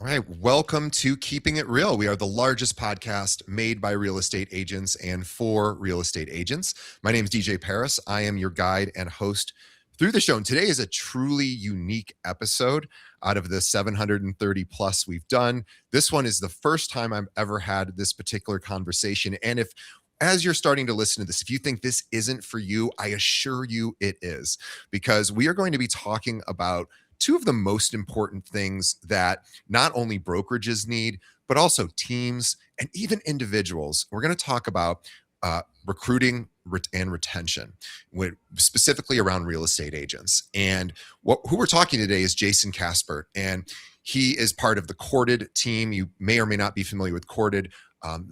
All right, welcome to Keeping It Real. We are the largest podcast made by real estate agents and for real estate agents. My name is DJ Paris. I am your guide and host through the show. And today is a truly unique episode out of the 730 plus we've done. This one is the first time I've ever had this particular conversation. And if as you're starting to listen to this, if you think this isn't for you, I assure you it is, because we are going to be talking about two of the most important things that not only brokerages need, but also teams and even individuals. We're going to talk about recruiting and retention, specifically around real estate agents. And who we're talking today is Jason Caspert, and he is part of the Courted team. You may or may not be familiar with Courted.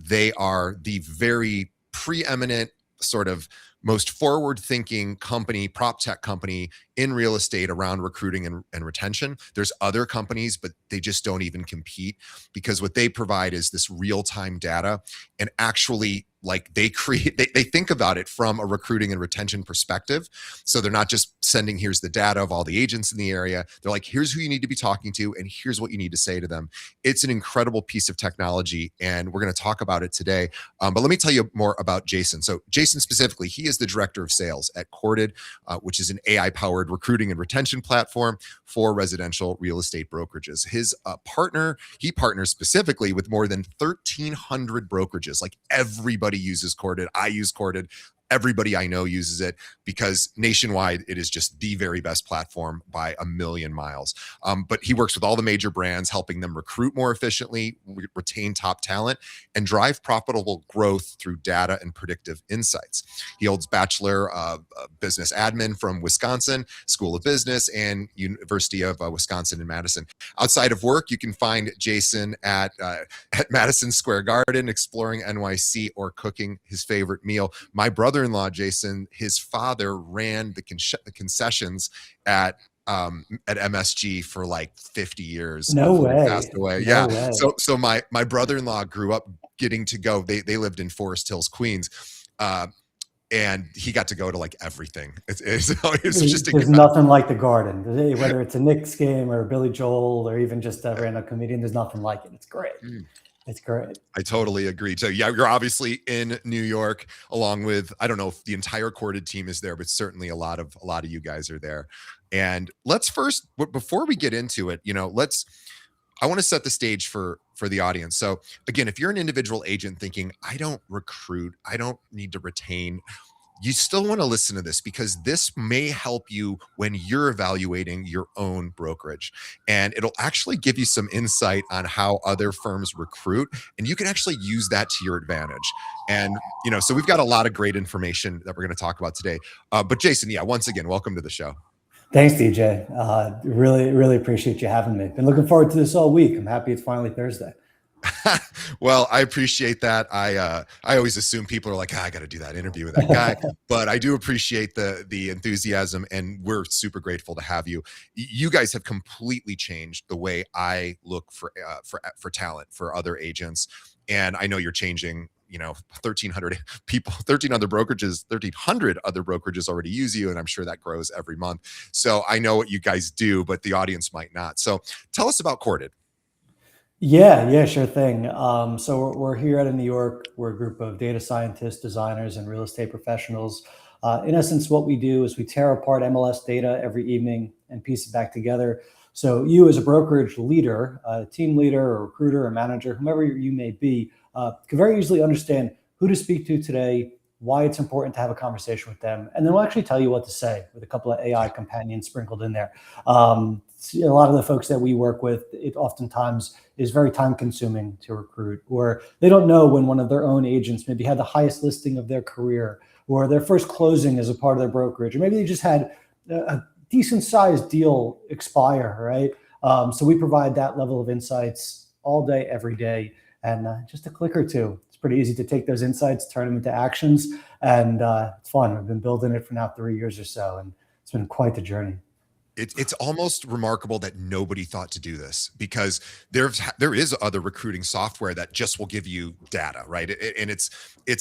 They are the very preeminent sort of most forward-thinking company, prop tech company in real estate around recruiting and retention. There's other companies, but they just don't even compete, because what they provide is this real-time data, and actually like they think about it from a recruiting and retention perspective. So they're not just sending, here's the data of all the agents in the area. They're like, here's who you need to be talking to, and here's what you need to say to them. It's an incredible piece of technology, and we're going to talk about it today. But let me tell you more about Jason. So Jason specifically, he is the director of sales at Courted, which is an AI-powered recruiting and retention platform for residential real estate brokerages. His he partners specifically with more than 1,300 brokerages. Like, everybody uses Courted. I use Courted. Everybody I know uses it, because nationwide, it is just the very best platform by a million miles. But he works with all the major brands, helping them recruit more efficiently, retain top talent, and drive profitable growth through data and predictive insights. He holds Bachelor of Business Admin from Wisconsin School of Business and University of Wisconsin in Madison. Outside of work, you can find Jason at Madison Square Garden, exploring NYC, or cooking his favorite meal. My brother-in-law, Jason, his father ran the concessions at MSG for like 50 years before he passed away. No way. So my brother-in-law grew up getting to go. They lived in Forest Hills, Queens. And he got to go to like everything. It's just there's nothing like the Garden, whether it's a Knicks game or Billy Joel or even just a random comedian. There's nothing like it. It's great. It's great. I totally agree. So yeah, you're obviously in New York, along with, I don't know if the entire Courted team is there, but certainly a lot of you guys are there. And let's first, before we get into it, I want to set the stage for the audience. So again, if you're an individual agent thinking, I don't recruit, I don't need to retain, you still want to listen to this, because this may help you when you're evaluating your own brokerage, and it'll actually give you some insight on how other firms recruit, and you can actually use that to your advantage. And so we've got a lot of great information that we're going to talk about today. But Jason, once again, welcome to the show. Thanks, DJ. Really, really appreciate you having me. Been looking forward to this all week. I'm happy it's finally Thursday. Well, I appreciate that. I always assume people are like, I got to do that interview with that guy, but I do appreciate the enthusiasm, and we're super grateful to have you. You guys have completely changed the way I look for talent for other agents, and I know you're changing. 1,300 people, 1,300 other brokerages already use you, and I'm sure that grows every month. So I know what you guys do, but the audience might not. So tell us about Courted. Yeah, sure thing. So we're here out of New York. We're a group of data scientists, designers, and real estate professionals. In essence, what we do is we tear apart MLS data every evening and piece it back together. So you, as a brokerage leader, a team leader, or recruiter, or manager, whomever you may be, can very easily understand who to speak to today, why it's important to have a conversation with them, and then we'll actually tell you what to say with a couple of AI companions sprinkled in there. A lot of the folks that we work with, it oftentimes is very time consuming to recruit, or they don't know when one of their own agents maybe had the highest listing of their career, or their first closing as a part of their brokerage, or maybe they just had a decent sized deal expire, right? So we provide that level of insights all day, every day, and just a click or two. It's pretty easy to take those insights, turn them into actions, and it's fun. We've been building it for now 3 years or so, and it's been quite the journey. It's almost remarkable that nobody thought to do this, because there is other recruiting software that just will give you data, right? And it's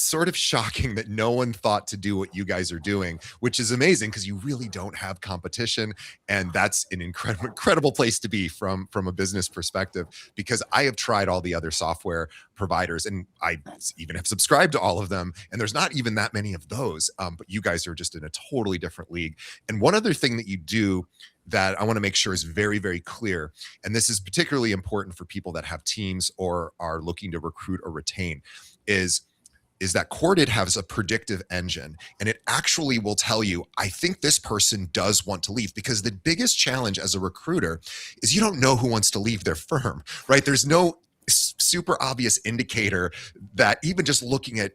sort of shocking that no one thought to do what you guys are doing, which is amazing because you really don't have competition, and that's an incredible place to be from a business perspective. Because I have tried all the other software providers, and I even have subscribed to all of them, and there's not even that many of those. But you guys are just in a totally different league. And one other thing that you do that I want to make sure is very, very clear, and this is particularly important for people that have teams or are looking to recruit or retain, is that Corded has a predictive engine, and it actually will tell you, I think this person does want to leave. Because the biggest challenge as a recruiter is you don't know who wants to leave their firm, right? There's no super obvious indicator that, even just looking at,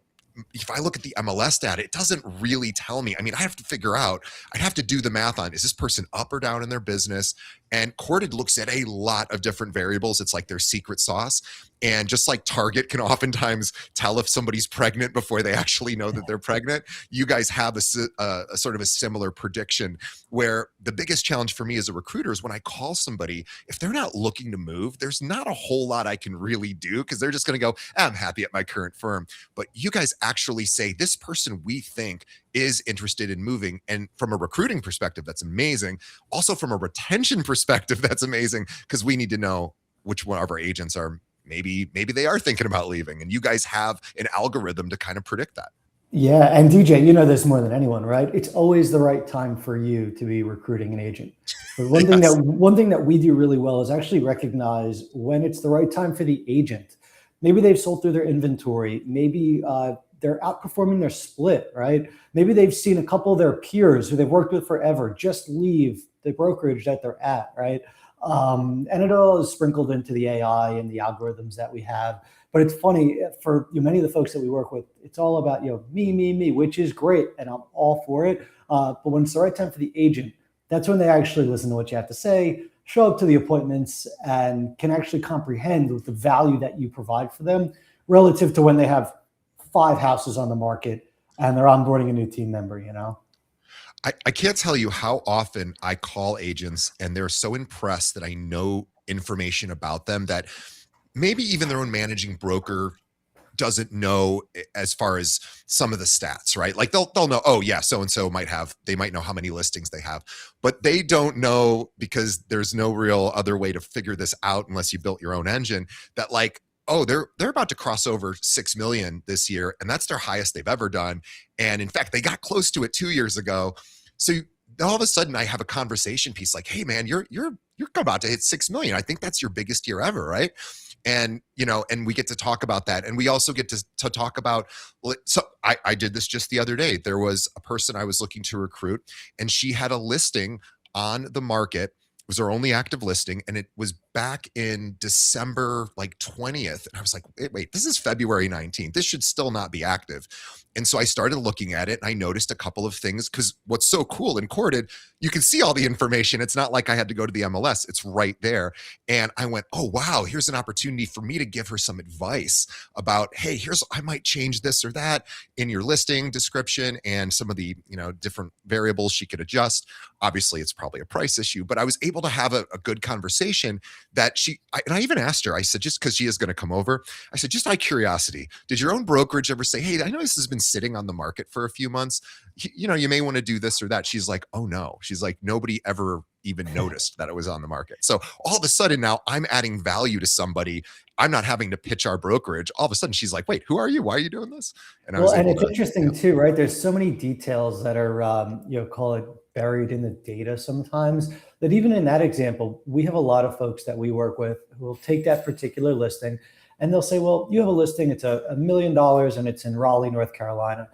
if I look at the MLS data, it doesn't really tell me. I mean, I have to figure out, I'd have to do the math on, is this person up or down in their business? And Corded looks at a lot of different variables. It's like their secret sauce. And just like Target can oftentimes tell if somebody's pregnant before they actually know that they're pregnant, you guys have a sort of a similar prediction, where the biggest challenge for me as a recruiter is when I call somebody, if they're not looking to move, there's not a whole lot I can really do, because they're just going to go, I'm happy at my current firm. But you guys actually say, this person we think is interested in moving. And from a recruiting perspective, that's amazing. Also from a retention perspective, that's amazing, because we need to know which one of our agents are, maybe they are thinking about leaving, and you guys have an algorithm to kind of predict that. Yeah, and DJ, you know this more than anyone, right? It's always the right time for you to be recruiting an agent. But one Yes. thing that we do really well is actually recognize when it's the right time for the agent. Maybe they've sold through their inventory. Maybe they're outperforming their split, right? Maybe they've seen a couple of their peers who they've worked with forever just leave the brokerage that they're at, right? And it all is sprinkled into the AI and the algorithms that we have. But it's funny, for many of the folks that we work with, it's all about me, which is great, and I'm all for it. But when it's the right time for the agent, that's when they actually listen to what you have to say, show up to the appointments, and can actually comprehend the value that you provide for them, relative to when they have 5 houses on the market and they're onboarding a new team member. I can't tell you how often I call agents and they're so impressed that I know information about them that maybe even their own managing broker doesn't know, as far as some of the stats, right? Like they'll know, oh yeah, so-and-so they might know how many listings they have, but they don't know, because there's no real other way to figure this out unless you built your own engine, that like, oh, they're about to cross over 6 million this year, and that's their highest they've ever done. And in fact, they got close to it 2 years ago. So all of a sudden I have a conversation piece like, hey man, you're about to hit 6 million. I think that's your biggest year ever, right? And and we get to talk about that. And we also get to talk about, so I did this just the other day. There was a person I was looking to recruit, and she had a listing on the market. It was her only active listing, and it was back in December like 20th. And I was like, wait, this is February 19th. This should still not be active. And so I started looking at it, and I noticed a couple of things, because what's so cool in Corded, you can see all the information. It's not like I had to go to the MLS. It's right there. And I went, oh, wow, here's an opportunity for me to give her some advice about, hey, I might change this or that in your listing description, and some of the, different variables she could adjust. Obviously, it's probably a price issue, but I was able to have a good conversation that and I even asked her, I said, just because she is going to come over, I said, just out of curiosity, did your own brokerage ever say, hey, I know this has been sitting on the market for a few months, you may want to do this or that? She's like, oh no. She's like, nobody ever even noticed that it was on the market. So all of a sudden now I'm adding value to somebody. I'm not having to pitch our brokerage. All of a sudden she's like, wait, who are you? Why are you doing this? And It's interesting too, right? There's so many details that are, call it buried in the data sometimes, that even in that example, we have a lot of folks that we work with who will take that particular listing and they'll say, well, you have a listing, it's $1 million and it's in Raleigh, North Carolina.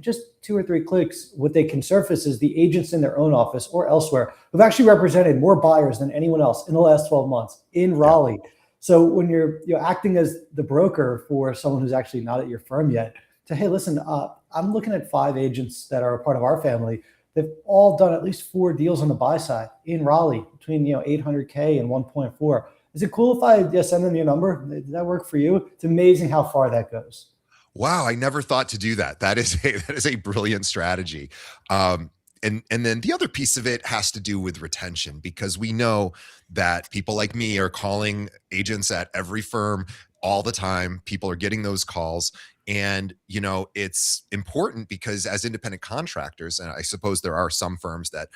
Just 2 or 3 clicks, what they can surface is the agents in their own office or elsewhere who've actually represented more buyers than anyone else in the last 12 months in Raleigh. Yeah. So when you're acting as the broker for someone who's actually not at your firm yet, to, hey, listen, I'm looking at 5 agents that are a part of our family. They've all done at least 4 deals on the buy side in Raleigh between $800K and 1.4. Is it cool if I send them your number? Did that work for you? It's amazing how far that goes. Wow, I never thought to do that. That is a brilliant strategy. and then the other piece of it has to do with retention, because we know that people like me are calling agents at every firm all the time. People are getting those calls. And, it's important because as independent contractors, and I suppose there are some firms that,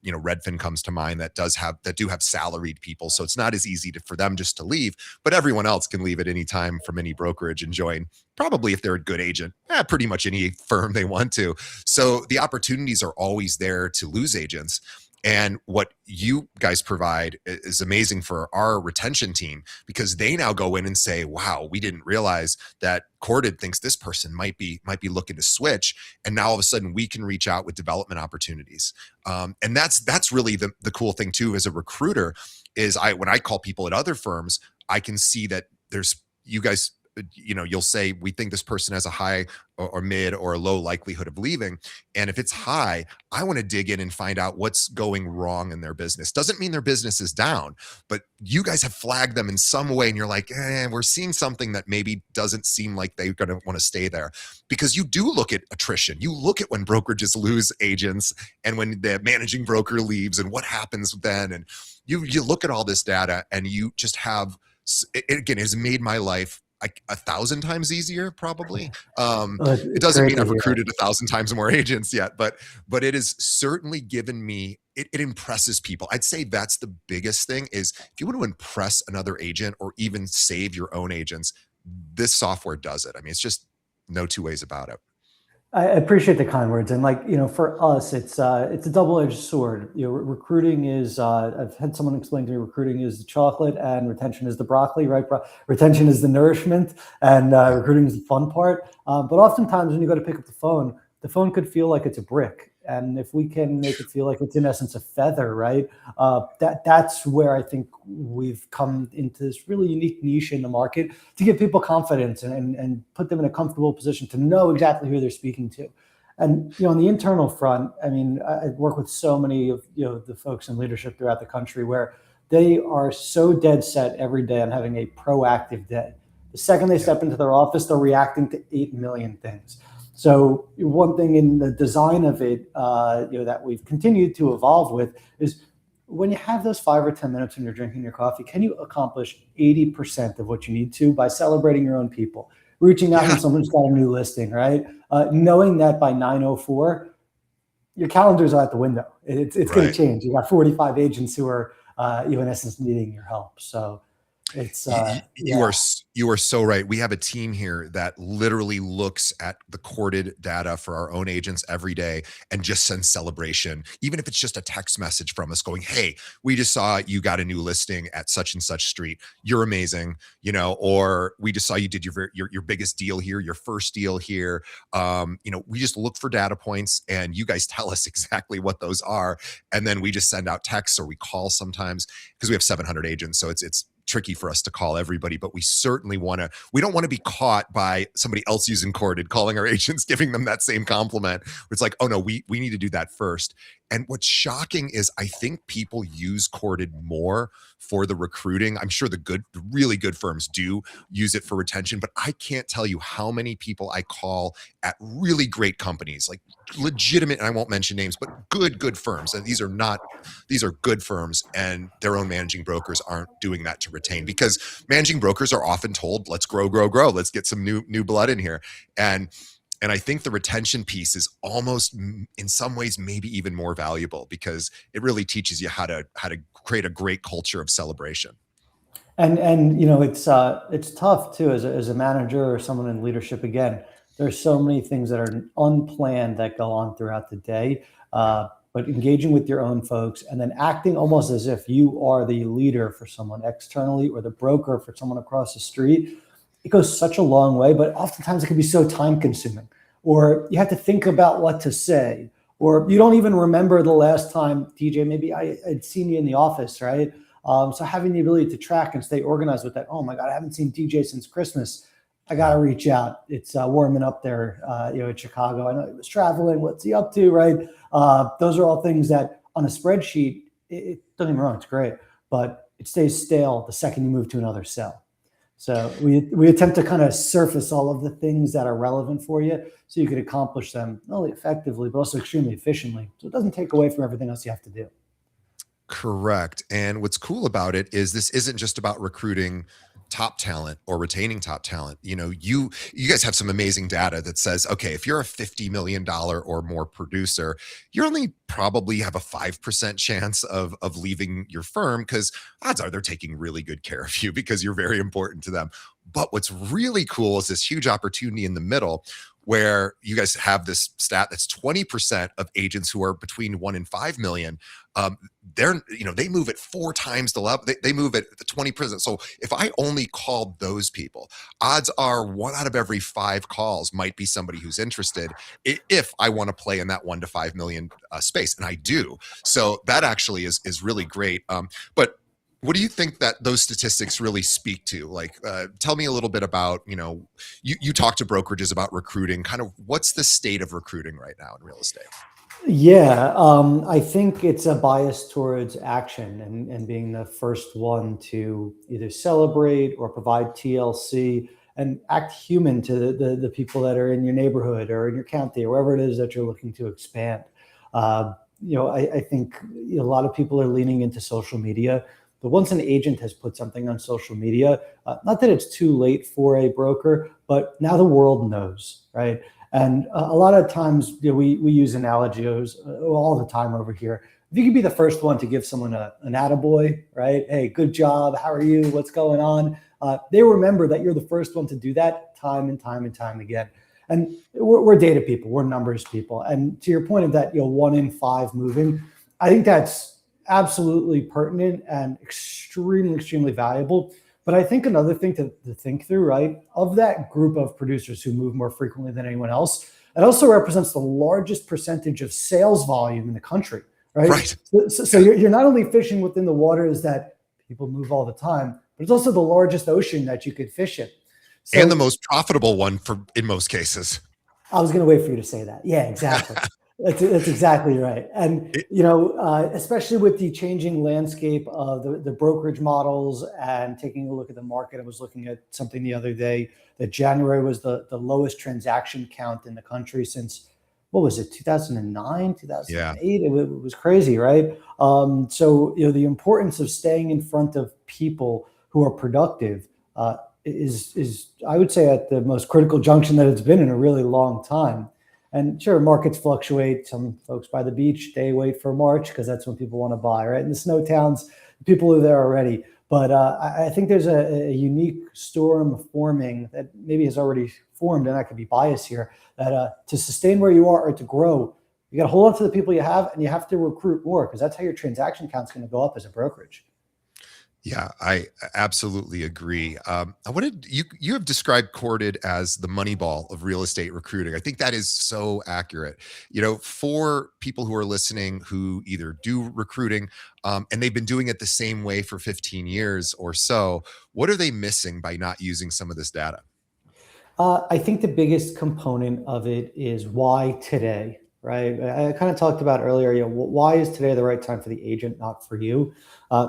Redfin comes to mind, that do have salaried people. So it's not as easy for them just to leave, but everyone else can leave at any time from any brokerage and join, probably, if they're a good agent, pretty much any firm they want to. So the opportunities are always there to lose agents. And what you guys provide is amazing for our retention team, because they now go in and say, wow, we didn't realize that Corded thinks this person might be looking to switch. And now all of a sudden we can reach out with development opportunities. And that's really the cool thing too, as a recruiter, is when I call people at other firms, I can see that you guys, you'll say, we think this person has a high or mid or a low likelihood of leaving. And if it's high, I want to dig in and find out what's going wrong in their business. Doesn't mean their business is down, but you guys have flagged them in some way. And you're like, we're seeing something that maybe doesn't seem like they're going to want to stay there. Because you do look at attrition. You look at when brokerages lose agents and when the managing broker leaves and what happens then. And you look at all this data, and you just have, it has made my life 1,000 times easier, probably. It doesn't mean I've recruited 1,000 times more agents yet, but it has certainly given me, it impresses people. I'd say that's the biggest thing, is if you want to impress another agent or even save your own agents, this software does it. I mean, it's just no two ways about it. I appreciate the kind words. And for us, it's a double-edged sword. Recruiting is, I've had someone explain to me, recruiting is the chocolate and retention is the broccoli, right? Retention is the nourishment, and recruiting is the fun part. But oftentimes when you go to pick up the phone could feel like it's a brick. And if we can make it feel like it's in essence a feather, right? That's where I think we've come into this really unique niche in the market to give people confidence and put them in a comfortable position to know exactly who they're speaking to. And on the internal front, I mean, I work with so many of the folks in leadership throughout the country where they are so dead set every day on having a proactive day. The second they step into their office, they're reacting to 8 million things. So one thing in the design of it, that we've continued to evolve with is, when you have those 5 or 10 minutes when you're drinking your coffee, can you accomplish 80% of what you need to by celebrating your own people, reaching out when someone's got a new listing, right? Knowing that by 9:04, your calendars are out the window. It's going to change. You got 45 agents who are, in essence, needing your help. So it's you are so right. We have a team here that literally looks at the Corded data for our own agents every day and just sends celebration, even if it's just a text message from us going, hey, we just saw you got a new listing at such and such street, you're amazing, or we just saw you did your biggest deal here, your first deal here. We just look for data points, and you guys tell us exactly what those are, and then we just send out texts, or we call sometimes, because we have 700 agents, so it's tricky for us to call everybody, but we certainly we don't want to be caught by somebody else using Corded, calling our agents, giving them that same compliment. It's like, oh no, we need to do that first. And what's shocking is I think people use Corded more for the recruiting. I'm sure the really good firms do use it for retention, but I can't tell you how many people I call at really great companies, like legitimate, and I won't mention names, but good firms. And these are good firms, and their own managing brokers aren't doing that to retain, because managing brokers are often told, let's grow. Let's get some new blood in here. And I think the retention piece is almost, in some ways, maybe even more valuable, because it really teaches you how to create a great culture of celebration. And it's tough too, as a manager or someone in leadership. Again, there's so many things that are unplanned that go on throughout the day. But engaging with your own folks and then acting almost as if you are the leader for someone externally or the broker for someone across the street, it goes such a long way. But oftentimes it can be so time consuming, or you have to think about what to say, or you don't even remember the last time, TJ, maybe I had seen you in the office, right? So having the ability to track and stay organized with that. Oh my God, I haven't seen TJ since Christmas. I got to reach out. It's warming up there, in Chicago. I know he was traveling. What's he up to, right? Those are all things that on a spreadsheet, it don't get me wrong, it's great, but it stays stale the second you move to another cell. So we attempt to kind of surface all of the things that are relevant for you so you can accomplish them not only effectively, but also extremely efficiently. So it doesn't take away from everything else you have to do. Correct. And what's cool about it is this isn't just about recruiting top talent or retaining top talent. You guys have some amazing data that says, okay, if you're a $50 million or more producer, you only probably have a 5% chance of leaving your firm, because odds are they're taking really good care of you because you're very important to them. But what's really cool is this huge opportunity in the middle, where you guys have this stat that's 20% of agents who are between 1 and 5 million. They move at 4 times the level. They move at the 20%. So if I only called those people, odds are 1 out of every 5 calls might be somebody who's interested, if I want to play in that 1 to 5 million space, and I do. So that actually is really great. But what do you think that those statistics really speak to? Like, tell me a little bit about, you talk to brokerages about recruiting. Kind of what's the state of recruiting right now in real estate? Yeah, I think it's a bias towards action and being the first one to either celebrate or provide TLC and act human to the people that are in your neighborhood or in your county or wherever it is that you're looking to expand. I think a lot of people are leaning into social media. But once an agent has put something on social media, not that it's too late for a broker, but now the world knows, right? And a lot of times we use analogies all the time over here. If you could be the first one to give someone an attaboy, right? Hey, good job. How are you? What's going on? They remember that you're the first one to do that time and time and time again. And we're data people, we're numbers people. And to your point of that, 1 in 5 moving, I think that's absolutely pertinent and extremely, extremely valuable. But I think another thing to think through, right, of that group of producers who move more frequently than anyone else, it also represents the largest percentage of sales volume in the country, right? Right. So you're not only fishing within the waters that people move all the time, but it's also the largest ocean that you could fish in. So, And the most profitable one in most cases. I was going to wait for you to say that. Yeah, exactly. That's exactly right. And, especially with the changing landscape of the brokerage models and taking a look at the market, I was looking at something the other day that January was the lowest transaction count in the country since, what was it, 2009, 2008? Yeah. It was crazy, right? So, the importance of staying in front of people who are productive is I would say at the most critical junction that it's been in a really long time. And sure, markets fluctuate. Some folks by the beach, they wait for March because that's when people want to buy, right? In the snow towns, people are there already. But I think there's a unique storm forming that maybe has already formed, and that could be bias here, that to sustain where you are or to grow, you got to hold on to the people you have, and you have to recruit more, because that's how your transaction count's going to go up as a brokerage. Yeah, I absolutely agree. I wanted you have described Corded as the Moneyball of real estate recruiting. I think that is so accurate. For people who are listening who either do recruiting, and they've been doing it the same way for 15 years or so, what are they missing by not using some of this data? I think the biggest component of it is why today, right? I kind of talked about earlier, why is today the right time for the agent, not for you?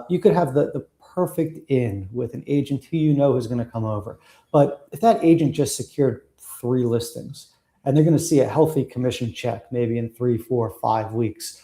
You could have the perfect in with an agent who who's going to come over. But if that agent just secured 3 listings and they're going to see a healthy commission check maybe in 3, 4, 5 weeks,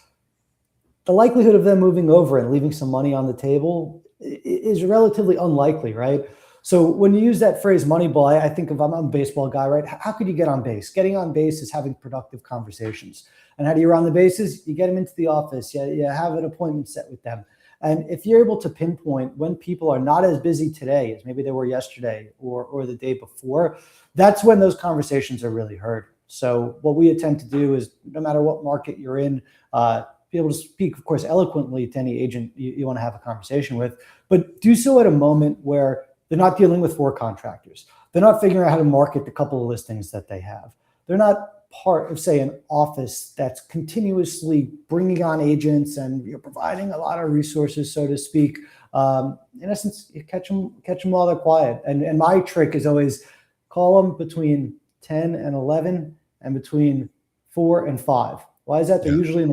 the likelihood of them moving over and leaving some money on the table is relatively unlikely, right? So when you use that phrase Moneyball, I think of, I'm a baseball guy, right? How could you get on base? Getting on base is having productive conversations. And how do you round the bases? You get them into the office. You have an appointment set with them. And if you're able to pinpoint when people are not as busy today as maybe they were yesterday or the day before, that's when those conversations are really heard. So what we attempt to do is, no matter what market you're in, be able to speak, of course, eloquently to any agent you want to have a conversation with, but do so at a moment where they're not dealing with 4 contractors. They're not figuring out how to market the couple of listings that they have. They're not part of, say, an office that's continuously bringing on agents and you're providing a lot of resources, so to speak. In essence, you catch them while they're quiet. And my trick is always call them between 10 and 11 and between 4 and 5. Why is that? They're usually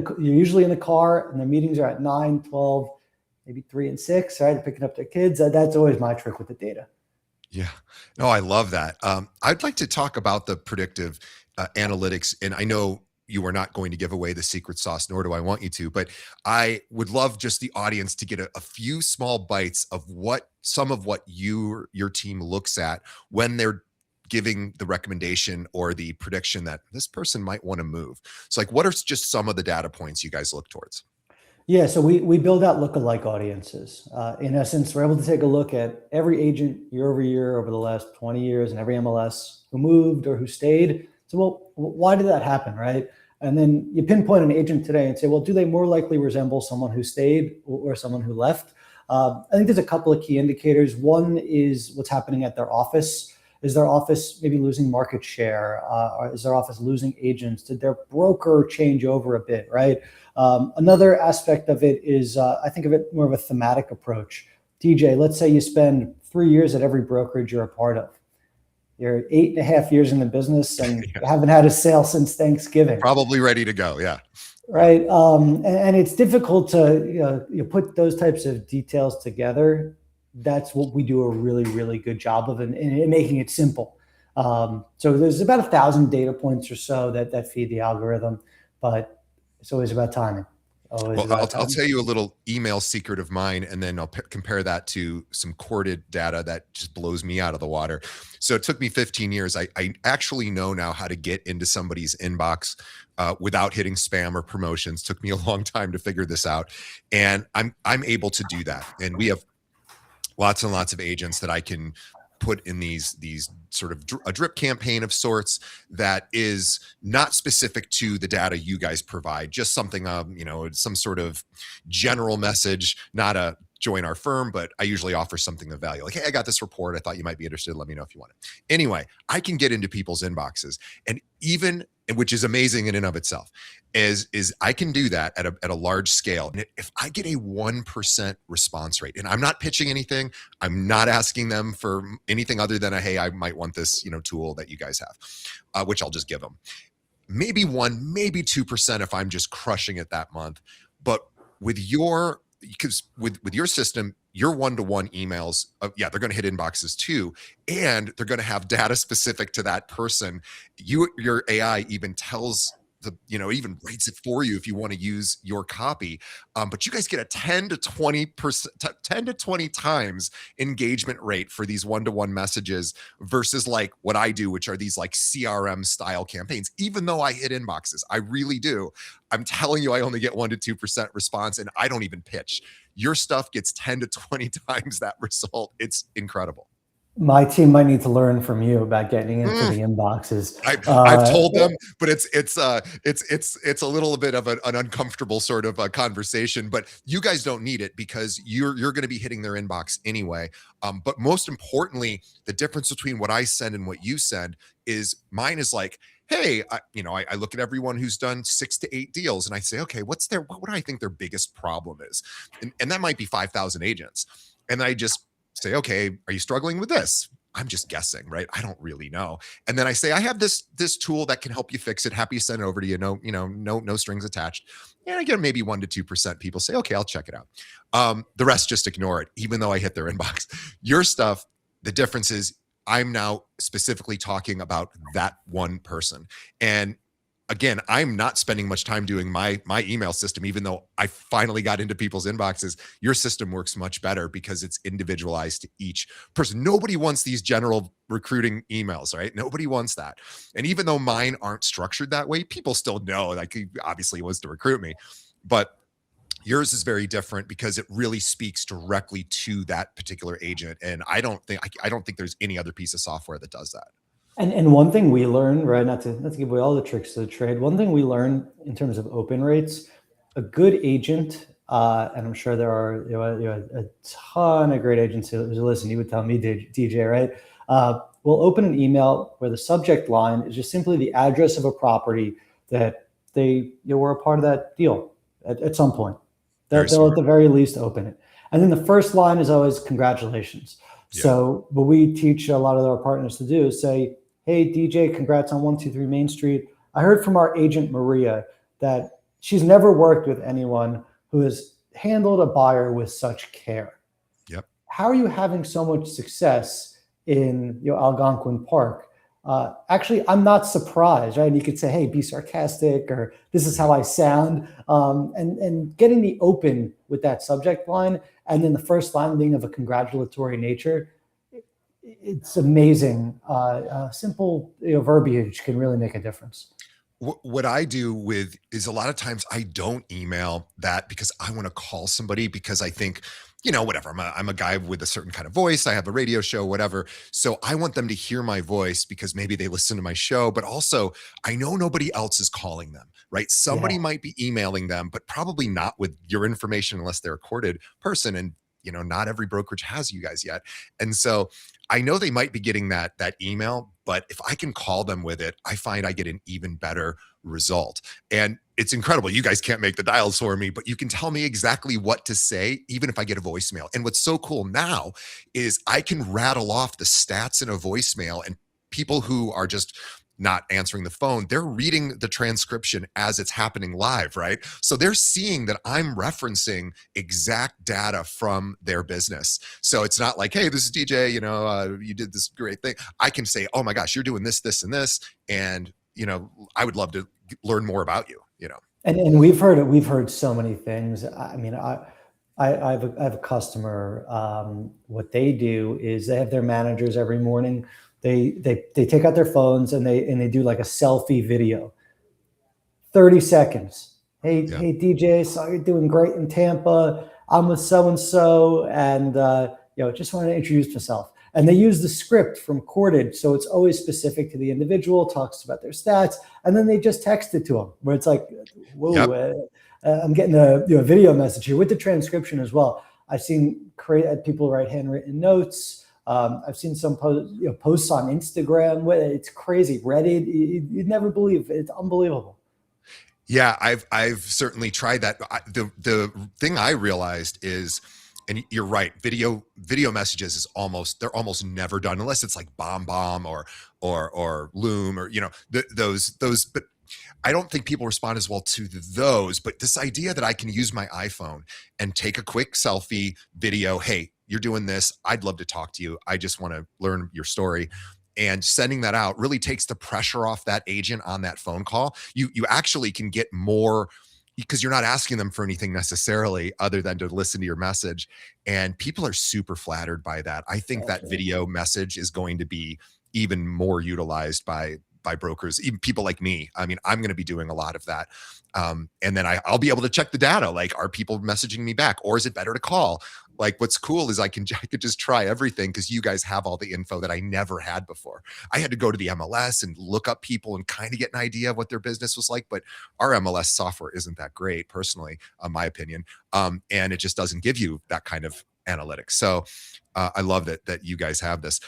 in the car, and their meetings are at 9, 12, maybe 3 and 6, right? Picking up their kids. That's always my trick with the data. Yeah. No, I love that. I'd like to talk about the predictive analytics, and I know you are not going to give away the secret sauce, nor do I want you to, but I would love just the audience to get a few small bites of what some of what your team looks at when they're giving the recommendation or the prediction that this person might want to move. So, like, what are just some of the data points you guys look towards? Yeah, so we build out lookalike audiences. In essence, we're able to take a look at every agent year over year over the last 20 years and every MLS who moved or who stayed. So, well, why did that happen, right? And then you pinpoint an agent today and say, well, do they more likely resemble someone who stayed or someone who left? I think there's a couple of key indicators. One is what's happening at their office. Is their office maybe losing market share? Or is their office losing agents? Did their broker change over a bit, right? Another aspect of it is I think of it more of a thematic approach. DJ, let's say you spend 3 years at every brokerage you're a part of. You're 8.5 years in the business and Yeah. you haven't had a sale since Thanksgiving. Probably ready to go. Yeah. Right. And it's difficult to you put those types of details together. That's what we do a really, really good job of in making it simple. So there's about 1,000 data points or so that feed the algorithm, but it's always about timing. Always Well, about I'll timing. tell you a little email secret of mine, and then I'll compare that to some courted data that just blows me out of the water. So it took me 15 years. I actually know now how to get into somebody's inbox without hitting spam or promotions. Took me a long time to figure this out, and I'm able to do that. And we have lots and lots of agents that I can put in these sort of a drip campaign of sorts that is not specific to the data you guys provide, just something some sort of general message, not a join our firm, but I usually offer something of value, like, hey, I got this report, I thought you might be interested, let me know if you want it. Anyway, I can get into people's inboxes, and even, which is amazing in and of itself, is I can do that at a large scale. And if I get a 1% response rate, and I'm not pitching anything, I'm not asking them for anything other than a, hey, I might want this, tool that you guys have, which I'll just give them. Maybe 1, maybe 2% if I'm just crushing it that month. But because with your system, your one-to-one emails, they're going to hit inboxes too, and they're going to have data specific to that person. Your AI even tells even writes it for you if you want to use your copy. But you guys get a 10 to 20 times engagement rate for these one-to-one messages versus like what I do, which are these like CRM style campaigns. Even though I hit inboxes, I really do. I'm telling you, I only get 1 to 2% response, and I don't even pitch. Your stuff gets 10 to 20 times that result. It's incredible. My team might need to learn from you about getting into the inboxes. I've told them, but it's a little bit of an uncomfortable sort of a conversation. But you guys don't need it because you're going to be hitting their inbox anyway. But most importantly, the difference between what I send and what you send is mine is like, hey, I look at everyone who's done 6 to 8 deals, and I say, okay, what do I think their biggest problem is, and that might be 5,000 agents, and I just say, okay, are you struggling with this? I'm just guessing, right? I don't really know. And then I say, I have this tool that can help you fix it. Happy to send it over to you. No strings attached. And I get maybe 1 to 2% people say, okay, I'll check it out. The rest just ignore it, even though I hit their inbox. Your stuff, the difference is I'm now specifically talking about that one person. And again, I'm not spending much time doing my email system, even though I finally got into people's inboxes. Your system works much better because it's individualized to each person. Nobody wants these general recruiting emails, right? Nobody wants that. And even though mine aren't structured that way, people still know, like, he obviously wants to recruit me. But yours is very different because it really speaks directly to that particular agent. And I don't think there's any other piece of software that does that. And one thing we learned, right, not to give away all the tricks of the trade, one thing we learned in terms of open rates, a good agent, and I'm sure there are a ton of great agents who listen, you would tell me, DJ, right? We'll open an email where the subject line is just simply the address of a property that they were a part of that deal at some point. They'll at the very least open it. And then the first line is always congratulations. Yeah. So what we teach a lot of our partners to do is say, hey, DJ, congrats on 123 Main Street. I heard from our agent, Maria, that she's never worked with anyone who has handled a buyer with such care. Yep. How are you having so much success in Algonquin Park. Actually, I'm not surprised, right? And you could say, "Hey, be sarcastic," or "This is how I sound," and getting the open with that subject line, and then the first line being of a congratulatory nature. It's amazing. Simple verbiage can really make a difference. What I do with is a lot of times I don't email that because I want to call somebody because I think, whatever. I'm a guy with a certain kind of voice. I have a radio show, whatever. So I want them to hear my voice because maybe they listen to my show, but also I know nobody else is calling them, right? Somebody Yeah, might be emailing them, but probably not with your information unless they're a courted person. And not every brokerage has you guys yet. And so I know they might be getting that email, but if I can call them with it, I find I get an even better result. And it's incredible. You guys can't make the dials for me, but you can tell me exactly what to say, even if I get a voicemail. And what's so cool now is I can rattle off the stats in a voicemail, and people who are just not answering the phone, they're reading the transcription as it's happening live, right? So they're seeing that I'm referencing exact data from their business. So it's not like, hey, this is DJ, you did this great thing. I can say, oh my gosh, you're doing this, this, and this. And, I would love to learn more about you. and we've heard it. We've heard so many things. I mean, I have a customer. What they do is they have their managers every morning. They take out their phones and they do like a selfie video, 30 seconds. Hey, Yeah. hey, DJ, saw you're doing great in Tampa. I'm with so and so, and just wanted to introduce myself. And they use the script from Corded, so it's always specific to the individual, talks about their stats, and then they just text it to them, where it's like, whoa, Yep. I'm getting a video message here with the transcription as well. I've seen people write handwritten notes. I've seen some posts on Instagram. It's crazy. Reddit, you'd never believe. It's unbelievable. Yeah, I've certainly tried that. The thing I realized is, and you're right, video messages they're almost never done unless it's like bomb or Loom or those. But I don't think people respond as well to those. But this idea that I can use my iPhone and take a quick selfie video, hey, you're doing this, I'd love to talk to you, I just want to learn your story, and sending that out really takes the pressure off that agent on that phone call. You actually can get more because you're not asking them for anything necessarily other than to listen to your message. And people are super flattered by that. I think that Absolutely. video message is going to be even more utilized by brokers, even people like me. I mean, I'm going to be doing a lot of that. And then I'll be able to check the data. Like, are people messaging me back, or is it better to call? Like, what's cool is I could just try everything because you guys have all the info that I never had before. I had to go to the MLS and look up people and kind of get an idea of what their business was like. But our MLS software isn't that great, personally, in my opinion. And it just doesn't give you that kind of analytics. So I love that you guys have this.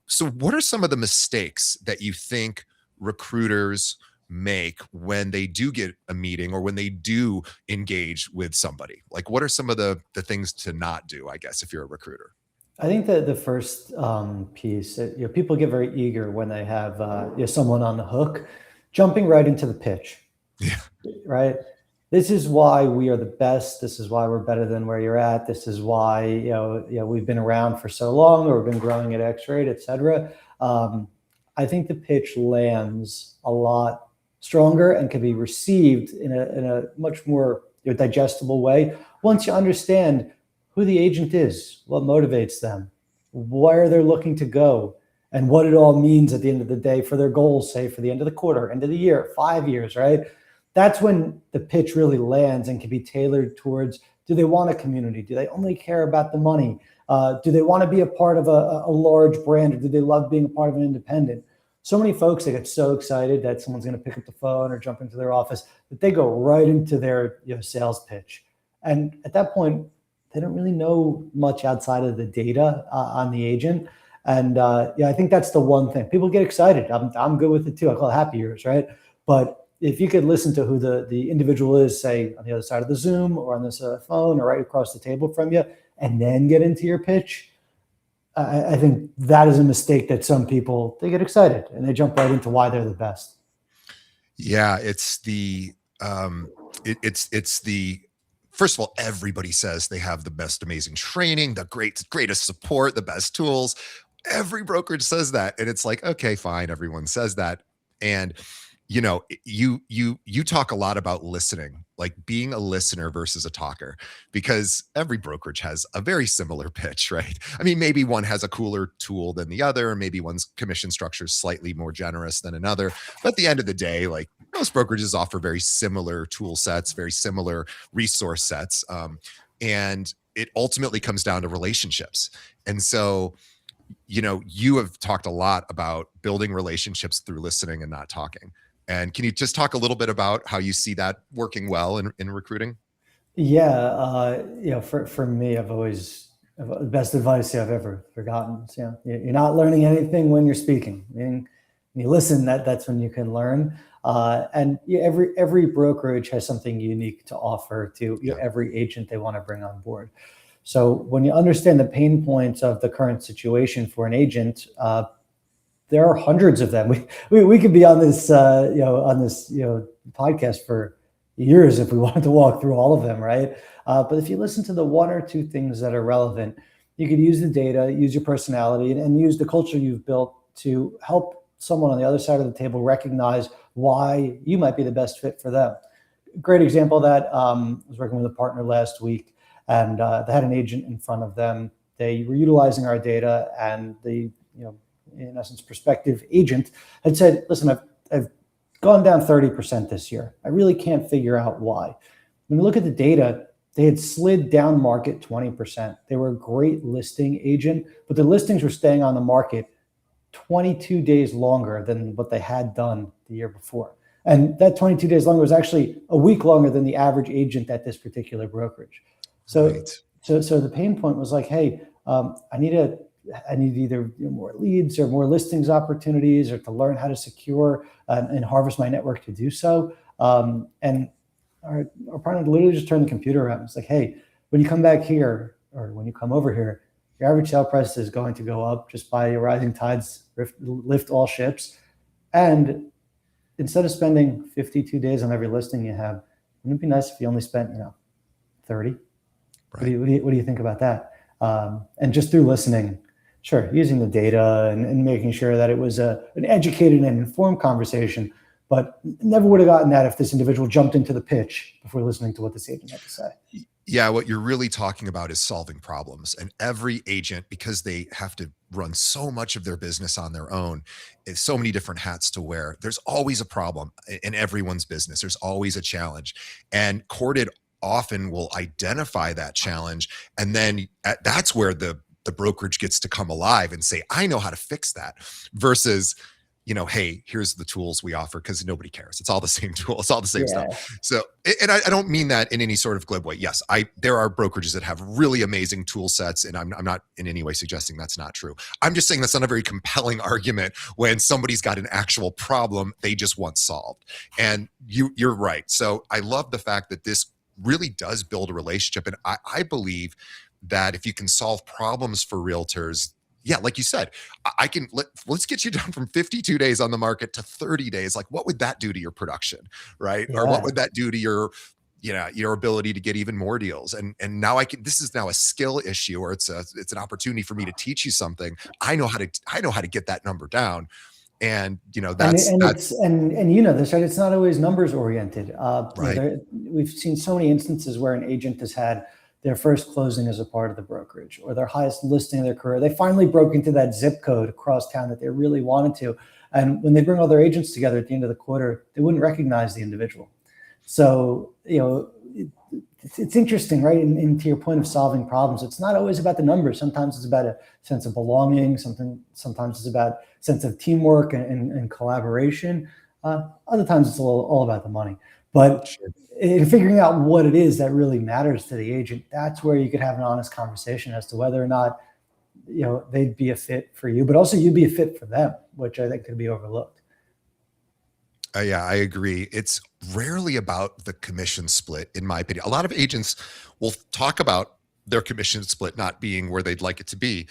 So what are some of the mistakes that you think recruiters make when they do get a meeting or when they do engage with somebody? Like, what are some of the things to not do, I guess, if you're a recruiter? I think that the first piece, people get very eager when they have someone on the hook, jumping right into the pitch, Yeah. right? This is why we are the best. This is why we're better than where you're at. This is why we've been around for so long, or we've been growing at X rate, et cetera. I think the pitch lands a lot stronger and can be received in a much more digestible way once you understand who the agent is, what motivates them, where they're looking to go, and what it all means at the end of the day for their goals, say for the end of the quarter, end of the year, 5 years, right? That's when the pitch really lands and can be tailored towards, do they want a community? Do they only care about the money? Do they want to be a part of a large brand, or do they love being a part of an independent? So many folks, they get so excited that someone's going to pick up the phone or jump into their office that they go right into their sales pitch. And at that point, they don't really know much outside of the data on the agent. And I think that's the one thing. People get excited. I'm good with it too. I call it happy years, right? But if you could listen to who the individual is, say on the other side of the Zoom or on this phone or right across the table from you, and then get into your pitch, I think that is a mistake that some people, they get excited and they jump right into why they're the best. Yeah, it's it's the first of all, everybody says they have the best amazing training, the greatest support, the best tools. every brokerage says that. And it's like, okay, fine, everyone says that. And you talk a lot about listening, like being a listener versus a talker, because every brokerage has a very similar pitch, right? I mean, maybe one has a cooler tool than the other, or maybe one's commission structure is slightly more generous than another. But at the end of the day, like most brokerages offer very similar tool sets, very similar resource sets. And it ultimately comes down to relationships. And so, you have talked a lot about building relationships through listening and not talking. And can you just talk a little bit about how you see that working well in recruiting? Yeah, for me, the best advice I've ever forgotten. Is, you're not learning anything when you're speaking. I mean, when you listen, that's when you can learn. And every brokerage has something unique to offer to Yeah. every agent they want to bring on board. So when you understand the pain points of the current situation for an agent, there are hundreds of them. We could be on this podcast for years if we wanted to walk through all of them, right? But if you listen to the one or two things that are relevant, you could use the data, use your personality, and use the culture you've built to help someone on the other side of the table recognize why you might be the best fit for them. Great example of that. I was working with a partner last week, and they had an agent in front of them. They were utilizing our data, and the in essence, prospective agent had said, listen, I've gone down 30% this year. I really can't figure out why. When you look at the data, they had slid down market 20%. They were a great listing agent, but the listings were staying on the market 22 days longer than what they had done the year before. And that 22 days longer was actually a week longer than the average agent at this particular brokerage. So, Right. so the pain point was like, hey, I need either more leads or more listings opportunities, or to learn how to secure and harvest my network to do so. And our partner literally just turned the computer around. It's like, hey, when you come back here, or when you come over here, your average sale price is going to go up just by rising tides lift all ships. And instead of spending 52 days on every listing you have, wouldn't it be nice if you only spent 30? Right. What do you think about that? And just through listening, sure, using the data and making sure that it was an educated and informed conversation, but never would have gotten that if this individual jumped into the pitch before listening to what this agent had to say. Yeah, what you're really talking about is solving problems. And every agent, because they have to run so much of their business on their own, is so many different hats to wear. There's always a problem in everyone's business. There's always a challenge. And Corded often will identify that challenge. And then that's where the brokerage gets to come alive and say, I know how to fix that, versus, hey, here's the tools we offer, because nobody cares. It's all the same tool. It's all the same stuff. Yeah. So, and I don't mean that in any sort of glib way. Yes, there are brokerages that have really amazing tool sets, and I'm not in any way suggesting that's not true. I'm just saying that's not a very compelling argument when somebody's got an actual problem they just want solved. And you're right. So I love the fact that this really does build a relationship. And I believe that if you can solve problems for realtors, yeah, like you said, let's get you down from 52 days on the market to 30 days. Like, what would that do to your production, right? Or what Yeah. would that do to your ability to get even more deals? And now this is now a skill issue, or it's an opportunity for me to teach you something. I know how to get that number down. And that's this, right? It's not always numbers oriented. right. We've seen so many instances where an agent has had their first closing as a part of the brokerage, or their highest listing of their career. They finally broke into that zip code across town that they really wanted to. And when they bring all their agents together at the end of the quarter, they wouldn't recognize the individual. So, it's interesting, right? And to your point of solving problems, it's not always about the numbers. Sometimes it's about a sense of belonging. Sometimes it's about a sense of teamwork and collaboration. Other times it's all about the money. But Sure. in figuring out what it is that really matters to the agent, that's where you could have an honest conversation as to whether or not they'd be a fit for you, but also you'd be a fit for them, which I think could be overlooked. Yeah, I agree. It's rarely about the commission split, in my opinion. A lot of agents will talk about their commission split not being where they'd like it to be.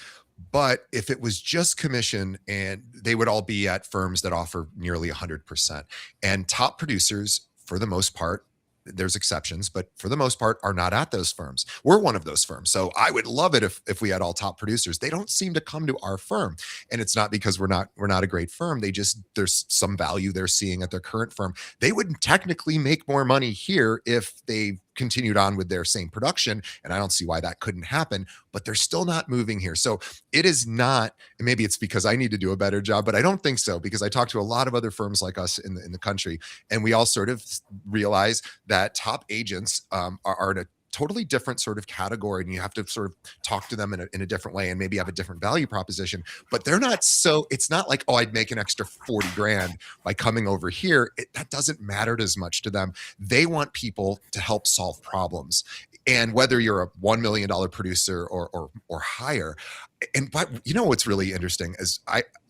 But if it was just commission, and they would all be at firms that offer nearly 100%. And top producers, for the most part, there's exceptions, but for the most part are not at those firms. We're one of those firms. So I would love it if we had all top producers. They don't seem to come to our firm. And it's not because we're not a great firm. They just, there's some value they're seeing at their current firm. They would technically make more money here if they continued on with their same production. And I don't see why that couldn't happen, but they're still not moving here. So it is not, and maybe it's because I need to do a better job, but I don't think so, because I talk to a lot of other firms like us in the country, and we all sort of realize that top agents are in a totally different sort of category, and you have to sort of talk to them in a different way and maybe have a different value proposition. But they're not, so it's not like, oh, I'd make an extra 40 grand by coming over here. That doesn't matter as much to them. They want people to help solve problems, and whether you're a $1 million producer or higher. And but you know what's really interesting is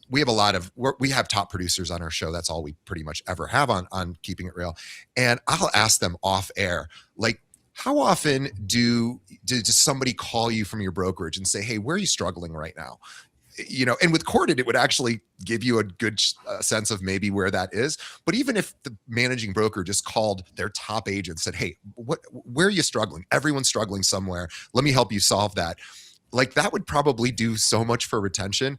we have a lot of we have top producers on our show. That's all we pretty much ever have on Keeping It Real. And I'll ask them off air, like, how often does somebody call you from your brokerage and say, hey, where are you struggling right now? And with Corded, it would actually give you a good sense of maybe where that is. But even if the managing broker just called their top agent and said, hey, where are you struggling? Everyone's struggling somewhere. Let me help you solve that. Like, that would probably do so much for retention.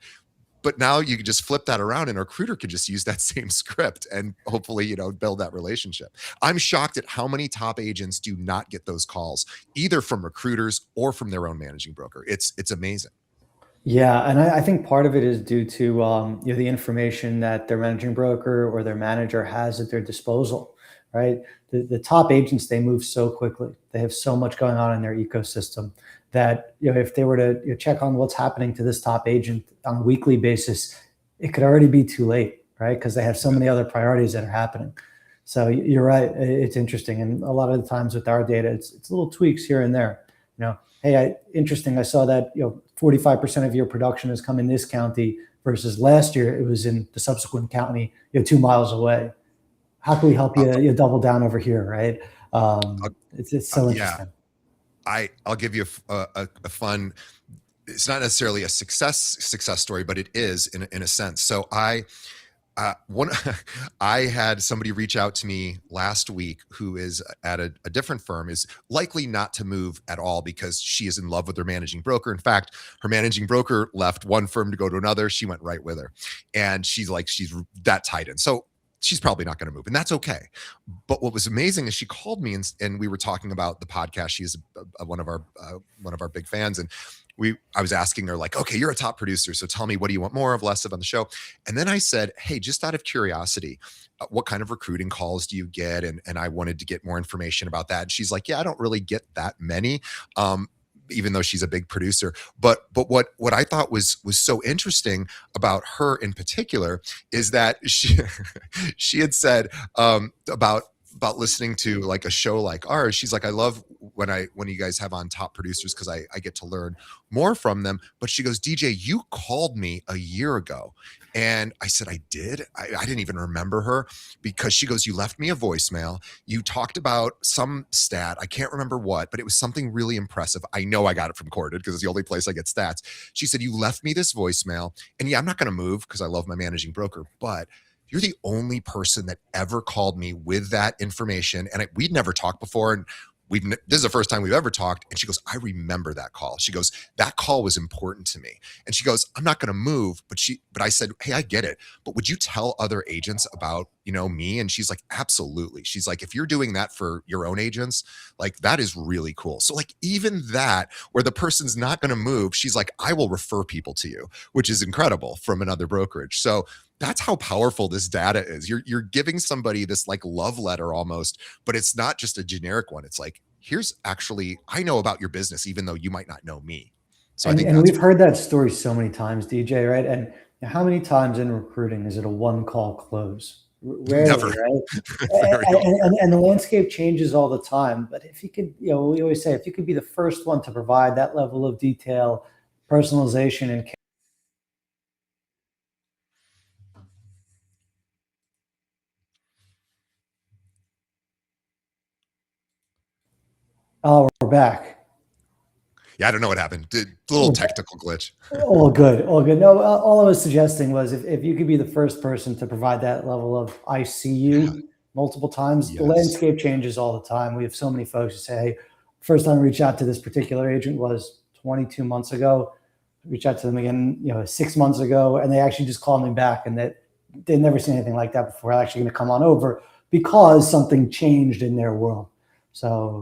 But now you can just flip that around, and a recruiter could just use that same script and hopefully, build that relationship. I'm shocked at how many top agents do not get those calls, either from recruiters or from their own managing broker. It's amazing. Yeah, and I think part of it is due to the information that their managing broker or their manager has at their disposal, right? The top agents, they move so quickly. They have so much going on in their ecosystem that if they were to check on what's happening to this top agent on a weekly basis, it could already be too late, right? Because they have so many other priorities that are happening. So you're right. It's interesting, and a lot of the times with our data, it's little tweaks here and there. Hey, interesting. I saw that 45% of your production has come in this county versus last year it was in the subsequent county 2 miles away. How can we help you double down over here, right? It's so interesting. I'll give you a fun. It's not necessarily a success story, but it is in a sense. So I had somebody reach out to me last week who is at a different firm, is likely not to move at all because she is in love with her managing broker. In fact, her managing broker left one firm to go to another. She went right with her, and she's that tied in. So she's probably not going to move, and that's okay. But what was amazing is she called me and we were talking about the podcast. She's one of our big fans, and I was asking her, like, okay, you're a top producer, so tell me, what do you want more of, less of on the show? And then I said, hey, just out of curiosity, what kind of recruiting calls do you get? And I wanted to get more information about that. And she's like, yeah, I don't really get that many. Even though she's a big producer. But what I thought was so interesting about her in particular is that she had said about listening to like a show like ours. She's like, I love when you guys have on top producers because I get to learn more from them. But she goes, DJ, you called me a year ago. And I said, I did. I didn't even remember her, because she goes, you left me a voicemail. You talked about some stat. I can't remember what, but it was something really impressive. I know I got it from Corded because it's the only place I get stats. She said, you left me this voicemail. And yeah, I'm not going to move because I love my managing broker, but you're the only person that ever called me with that information. And we'd never talked before. And this is the first time we've ever talked. And she goes, I remember that call. She goes, that call was important to me. And she goes, I'm not going to move. But I said, hey, I get it. But would you tell other agents about, me? And she's like, absolutely. She's like, if you're doing that for your own agents, like, that is really cool. So like, even that, where the person's not going to move, she's like, I will refer people to you, which is incredible, from another brokerage. So that's how powerful this data is. You're giving somebody this like love letter almost, but it's not just a generic one. It's like, here's actually, I know about your business, even though you might not know me. So I think we've heard that story so many times, DJ, right? And how many times in recruiting is it a one-call close? Rarely, never. Right? and the landscape changes all the time. But if you could, we always say, if you could be the first one to provide that level of detail, personalization, and oh, we're back. Yeah, I don't know what happened. A little technical glitch. All good. No, all I was suggesting was if you could be the first person to provide that level of I see you, multiple times. The Yes. landscape changes all the time. We have so many folks who say, hey, first time I reached out to this particular agent was 22 months ago. Reach out to them again, 6 months ago, and they actually just called me back, and that they'd never seen anything like that before. I'm actually going to come on over because something changed in their world. So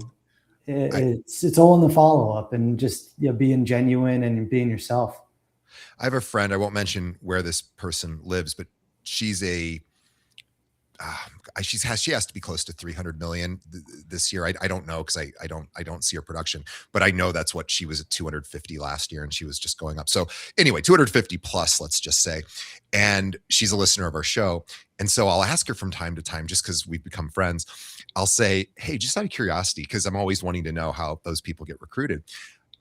it's all in the follow up and just being genuine and being yourself. I have a friend, I won't mention where this person lives, but she's she has to be close to 300 million this year. I don't know because I don't see her production, but I know that's what she was at 250 last year, and she was just going up. So anyway, 250 plus, let's just say. And she's a listener of our show, and so I'll ask her from time to time, just because we've become friends. I'll say, hey, just out of curiosity, because I'm always wanting to know how those people get recruited.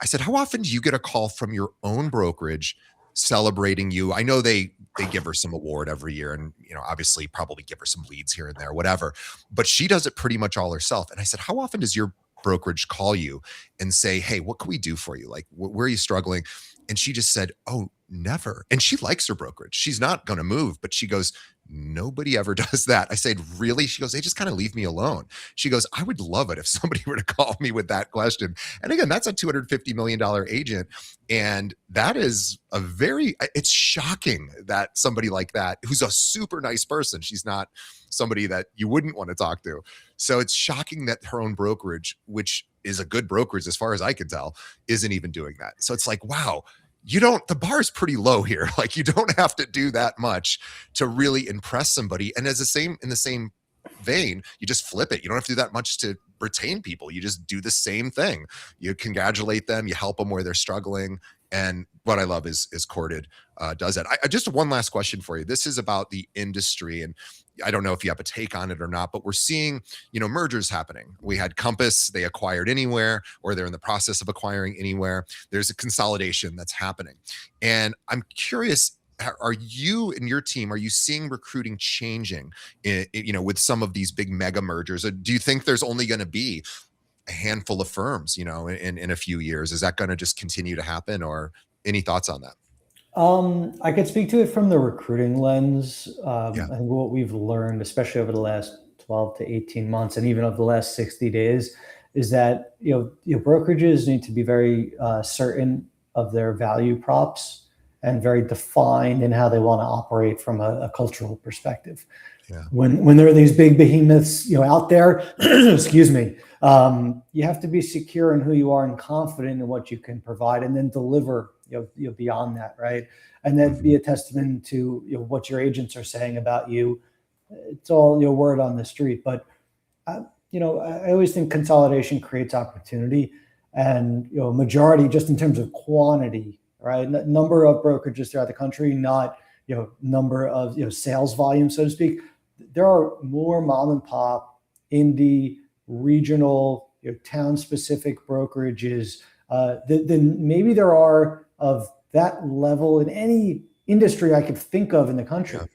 I said, how often do you get a call from your own brokerage celebrating you? I know they give her some award every year, and obviously probably give her some leads here and there, whatever, but she does it pretty much all herself. And I said, how often does your brokerage call you and say, hey, what can we do for you? Like, where are you struggling? And she just said, oh, never. And she likes her brokerage. She's not going to move, but she goes, nobody ever does that. I said, really? She goes, they just kind of leave me alone. She goes, I would love it if somebody were to call me with that question. And again, that's a $250 million agent. And that is it's shocking that somebody like that, who's a super nice person, she's not somebody that you wouldn't want to talk to. So it's shocking that her own brokerage, which is a good brokerage as far as I can tell, isn't even doing that. So it's like, wow, the bar is pretty low here. Like, you don't have to do that much to really impress somebody. And in the same vein, you just flip it. You don't have to do that much to retain people. You just do the same thing. You congratulate them, you help them where they're struggling. And what I love is Courted does that. I just one last question for you. This is about the industry, and I don't know if you have a take on it or not, but we're seeing, mergers happening. We had Compass, they acquired Anywhere, or they're in the process of acquiring Anywhere. There's a consolidation that's happening. And I'm curious, are you and your team, are you seeing recruiting changing with some of these big mega mergers? Or do you think there's only going to be a handful of firms, in a few years? Is that going to just continue to happen, or any thoughts on that? I could speak to it from the recruiting lens. Yeah. I think what we've learned, especially over the last 12 to 18 months, and even over the last 60 days, is that brokerages need to be very certain of their value props and very defined in how they want to operate from a cultural perspective. Yeah. When there are these big behemoths, out there, excuse me, you have to be secure in who you are and confident in what you can provide, and then deliver, beyond that, right? And then be a testament to what your agents are saying about you. It's all word on the street, but I always think consolidation creates opportunity, and majority just in terms of quantity, right? Number of brokerages throughout the country, not number of sales volume, so to speak. There are more mom and pop, indie, regional, town specific brokerages than maybe there are of that level in any industry I could think of in the country. Yeah.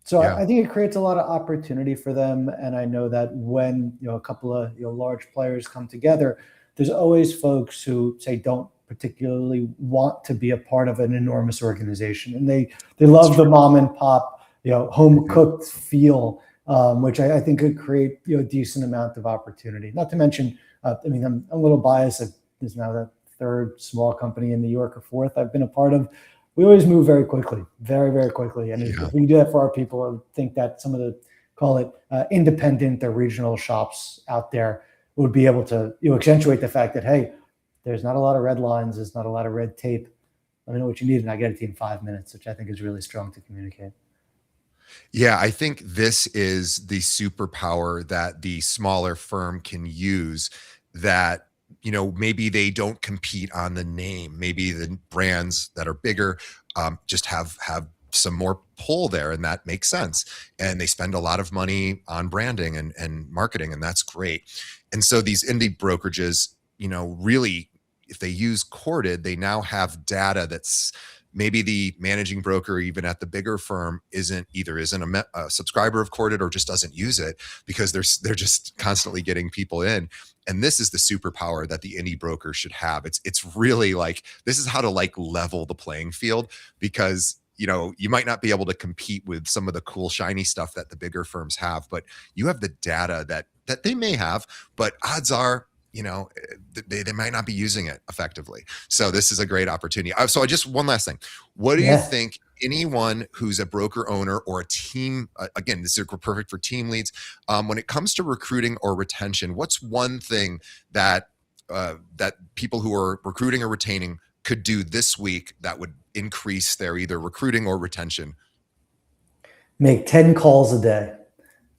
So Yeah. I think it creates a lot of opportunity for them. And I know that when a couple of large players come together, there's always folks who say don't particularly want to be a part of an enormous organization, and they love the mom and pop home cooked feel, which I think could create a decent amount of opportunity. Not to mention, I'm a little biased. There's now the third small company in New York, or fourth I've been a part of. We always move very quickly, very, very quickly. And if we do that for our people, I think that some of the, call it independent or regional shops out there would be able to accentuate the fact that, hey, there's not a lot of red lines, there's not a lot of red tape. Let me know what you need, and I get it to you in 5 minutes, which I think is really strong to communicate. Yeah, I think this is the superpower that the smaller firm can use, that maybe they don't compete on the name. Maybe the brands that are bigger just have some more pull there, and that makes sense. And they spend a lot of money on branding and marketing, and that's great. And so these indie brokerages, really, if they use Courted, they now have data that's maybe the managing broker, even at the bigger firm, isn't a subscriber of Courted, or just doesn't use it because they're just constantly getting people in. And this is the superpower that the indie broker should have. It's really like, this is how to level the playing field, because you might not be able to compete with some of the cool shiny stuff that the bigger firms have, but you have the data that they may have, but odds are, they might not be using it effectively. So this is a great opportunity. So I just, one last thing. What do you Yeah. think anyone who's a broker owner or a team, again, this is perfect for team leads, when it comes to recruiting or retention, what's one thing that that people who are recruiting or retaining could do this week that would increase their either recruiting or retention? Make 10 calls a day.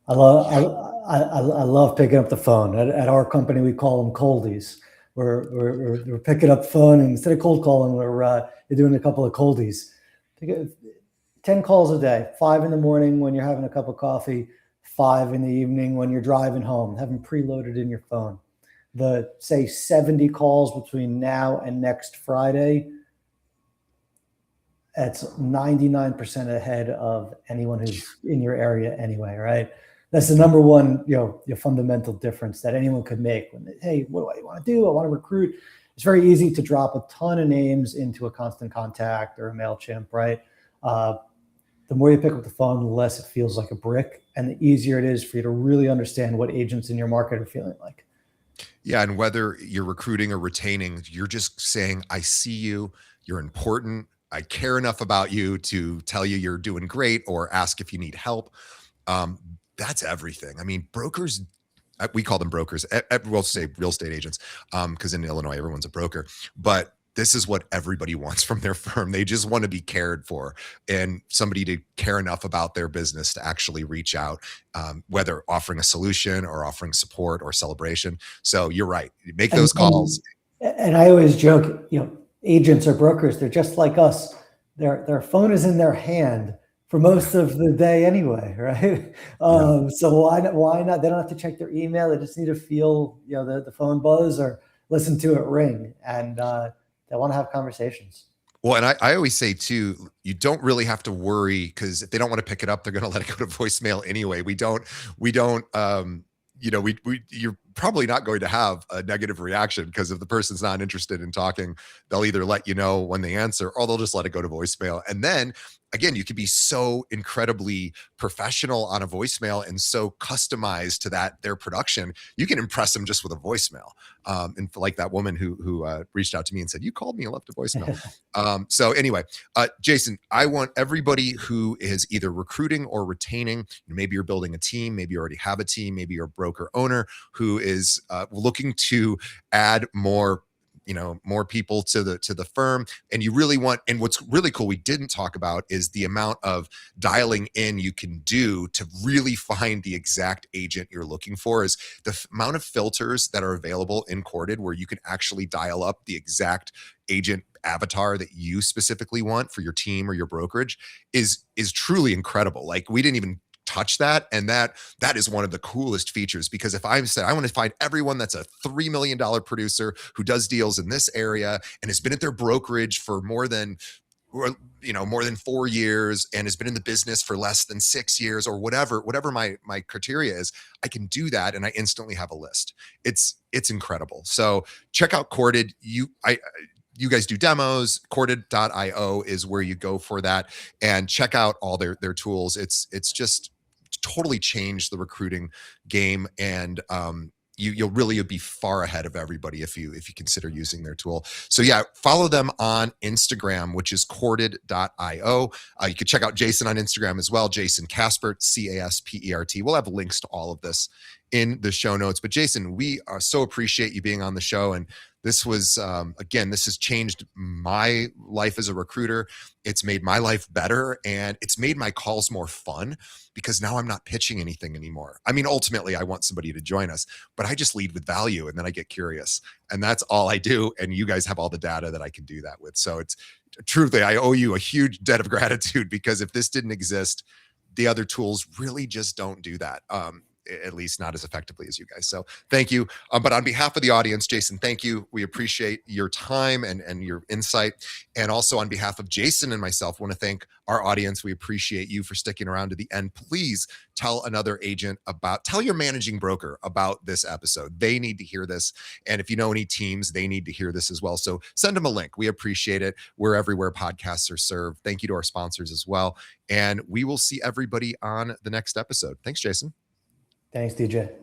I love picking up the phone. At our company, we call them coldies. We're picking up the phone, and instead of cold calling, we're doing a couple of coldies. 10 calls a day, 5 in the morning when you're having a cup of coffee, 5 in the evening when you're driving home, have them preloaded in your phone. Say 70 calls between now and next Friday. That's 99% ahead of anyone who's in your area anyway, right? That's the number one, your fundamental difference that anyone could make. Hey, what do I want to do? I want to recruit. It's very easy to drop a ton of names into a Constant Contact or a MailChimp, right? The more you pick up the phone, the less it feels like a brick, and the easier it is for you to really understand what agents in your market are feeling like. Yeah, and whether you're recruiting or retaining, you're just saying, I see you, you're important, I care enough about you to tell you you're doing great or ask if you need help. Um, that's everything. I mean, brokers, we call them brokers. We'll say real estate agents, because in Illinois, everyone's a broker. But this is what everybody wants from their firm. They just want to be cared for and somebody to care enough about their business to actually reach out, whether offering a solution or offering support or celebration. So you're right. Make those calls. And I always joke, agents or brokers, they're just like us. Their phone is in their hand for most of the day anyway, right? So why not? They don't have to check their email. They just need to feel, the phone buzz or listen to it ring, and they want to have conversations. Well, and I always say too, you don't really have to worry, because if they don't want to pick it up, they're going to let it go to voicemail anyway. We don't, you're probably not going to have a negative reaction, because if the person's not interested in talking, they'll either let you know when they answer, or they'll just let it go to voicemail. And then again, you could be so incredibly professional on a voicemail and so customized to their production, you can impress them just with a voicemail. And like that woman who reached out to me and said, you called me and left a voicemail. So anyway, Jason, I want everybody who is either recruiting or retaining, maybe you're building a team, maybe you already have a team, maybe you're a broker owner who is looking to add more people to the firm, and you really want, and what's really cool we didn't talk about is the amount of dialing in you can do to really find the exact agent you're looking for. Is the amount of filters that are available in Corded, where you can actually dial up the exact agent avatar that you specifically want for your team or your brokerage is truly incredible. Like, we didn't even touch that, and that is one of the coolest features, because if I said I want to find everyone that's a $3 million producer who does deals in this area and has been at their brokerage for more than 4 years and has been in the business for less than 6 years, or whatever my criteria is, I can do that and I instantly have a list. It's incredible. So check out Corded. You guys do demos. Corded.io is where you go for that, and check out all their tools. It's just totally changed the recruiting game, and you'll be far ahead of everybody if you consider using their tool. So yeah, follow them on Instagram, which is corded.io. You can check out Jason on Instagram as well, Jason Caspert, Caspert. We'll have links to all of this in the show notes. But Jason, we so appreciate you being on the show, and this was, again, this has changed my life as a recruiter. It's made my life better, and it's made my calls more fun, because now I'm not pitching anything anymore. I mean, ultimately, I want somebody to join us, but I just lead with value, and then I get curious, and that's all I do. And you guys have all the data that I can do that with. So it's truthfully, I owe you a huge debt of gratitude, because if this didn't exist, the other tools really just don't do that. at least not as effectively as you guys. So thank you. But on behalf of the audience, Jason, thank you. We appreciate your time and your insight. And also on behalf of Jason and myself, want to thank our audience. We appreciate you for sticking around to the end. Please tell your managing broker about this episode. They need to hear this. And if you know any teams, they need to hear this as well. So send them a link. We appreciate it. We're everywhere podcasts are served. Thank you to our sponsors as well. And we will see everybody on the next episode. Thanks, Jason. Thanks, DJ.